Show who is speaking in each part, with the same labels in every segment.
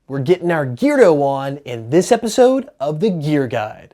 Speaker 1: We're getting our geardo on in this episode of the Gear Guide.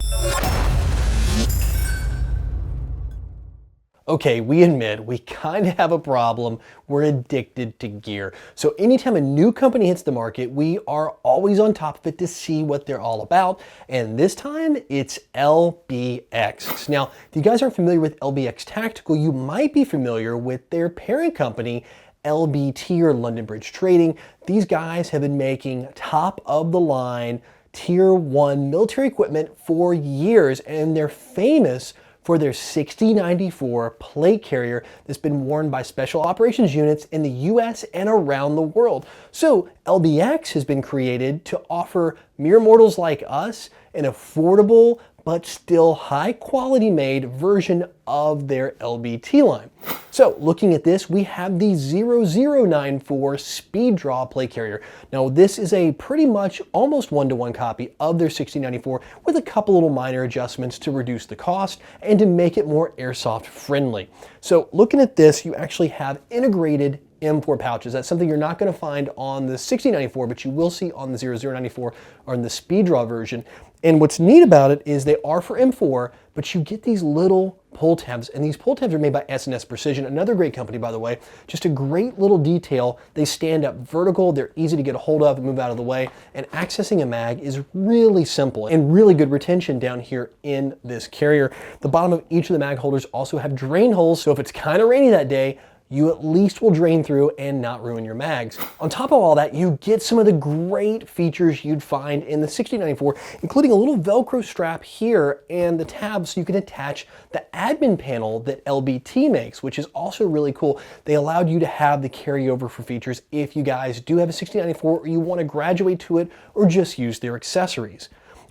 Speaker 1: Okay, we admit we kind of have a problem. We're addicted to gear. So anytime a new company hits the market, we are always on top of it to see what they're all about. And this time it's LBX. Now, if you guys aren't familiar with LBX Tactical, you might be familiar with their parent company, LBT or London Bridge Trading. These guys have been making top of the line tier 1 military equipment for years, and they're famous for their 6094 plate carrier that's been worn by special operations units in the US and around the world. So LBX has been created to offer mere mortals like us an affordable but still high quality made version of their LBT line. So looking at this, we have the 0094 speed draw plate carrier. Now this is a pretty much almost one-to-one copy of their 6094 with a couple little minor adjustments to reduce the cost and to make it more airsoft friendly. So looking at this, you actually have integrated M4 pouches. That's something you're not going to find on the 6094, but you will see on the 0094 or in the speed draw version. And what's neat about it is they are for M4, but you get these little pull tabs, and these pull tabs are made by S&S Precision, another great company, by the way. Just a great little detail. They stand up vertical, they're easy to get a hold of and move out of the way, and accessing a mag is really simple and really good retention down here in this carrier. The bottom of each of the mag holders also have drain holes, so if it's kind of rainy that day, you at least will drain through and not ruin your mags. On top of all that, you get some of the great features you'd find in the 6094, including a little Velcro strap here and the tabs so you can attach the admin panel that LBT makes, which is also really cool. They allowed you to have the carryover for features if you guys do have a 6094 or you want to graduate to it or just use their accessories.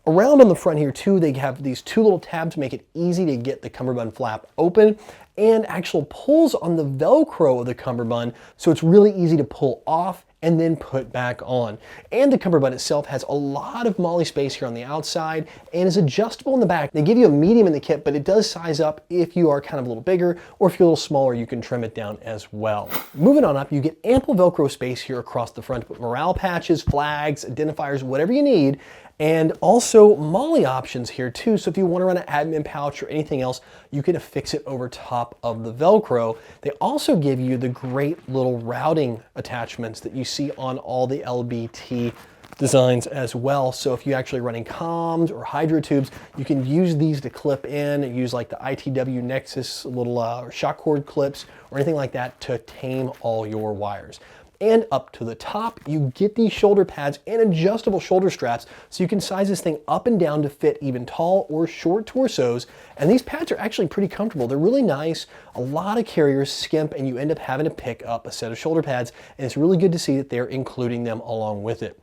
Speaker 1: Around on the front here too, they have these two little tabs to make it easy to get the cummerbund flap open, and actual pulls on the Velcro of the cummerbund, so it's really easy to pull off and then put back on. And the cummerbund itself has a lot of MOLLE space here on the outside and is adjustable in the back. They give you a medium in the kit, but it does size up if you are kind of a little bigger, or if you're a little smaller, you can trim it down as well. Moving on up, you get ample Velcro space here across the front to put morale patches, flags, identifiers, whatever you need. And also MOLLE options here too, so if you want to run an admin pouch or anything else, you can affix it over top of the Velcro. They also give you the great little routing attachments that you see on all the LBT designs as well. So if you're actually running comms or hydro tubes, you can use these to clip in and use like the ITW Nexus little shock cord clips or anything like that to tame all your wires. And up to the top, you get these shoulder pads and adjustable shoulder straps, so you can size this thing up and down to fit even tall or short torsos. And these pads are actually pretty comfortable. They're really nice. A lot of carriers skimp and you end up having to pick up a set of shoulder pads, and it's really good to see that they're including them along with it.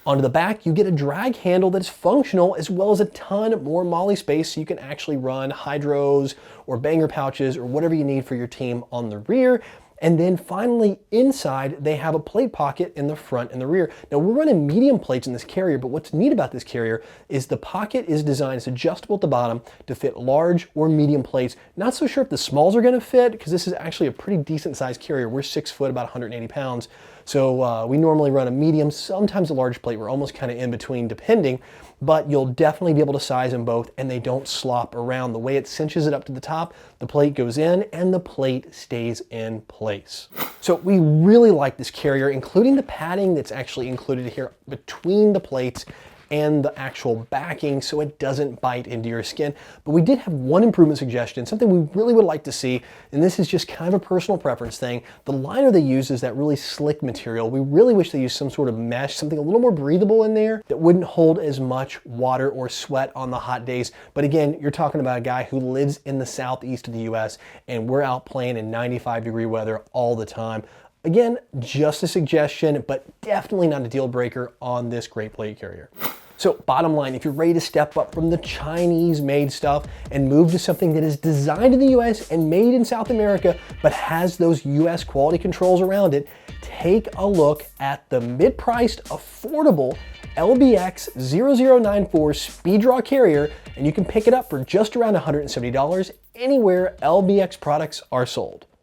Speaker 1: Onto the back, you get a drag handle that's functional, as well as a ton more MOLLE space, so you can actually run hydros or banger pouches or whatever you need for your team on the rear. And then finally inside, they have a plate pocket in the front and the rear. Now we're running medium plates in this carrier, but what's neat about this carrier is the pocket is designed, it's adjustable at the bottom to fit large or medium plates. Not so sure if the smalls are gonna fit, because this is actually a pretty decent sized carrier. We're 6 foot, about 180 pounds. So we normally run a medium, sometimes a large plate. We're almost kind of in between depending, but you'll definitely be able to size them both and they don't slop around. The way it cinches it up to the top, the plate goes in and the plate stays in place. So we really like this carrier, including the padding that's actually included here between the plates and the actual backing, so it doesn't bite into your skin. But we did have one improvement suggestion, something we really would like to see, and this is just kind of a personal preference thing. The liner they use is that really slick material. We really wish they used some sort of mesh, something a little more breathable in there that wouldn't hold as much water or sweat on the hot days. But again, you're talking about a guy who lives in the southeast of the US, and we're out playing in 95-degree weather all the time. Again, just a suggestion, but definitely not a deal breaker on this great plate carrier. So bottom line, if you're ready to step up from the Chinese-made stuff and move to something that is designed in the US and made in South America, but has those US quality controls around it, take a look at the mid-priced, affordable LBX 0094 speed draw carrier, and you can pick it up for just around $170 anywhere LBX products are sold.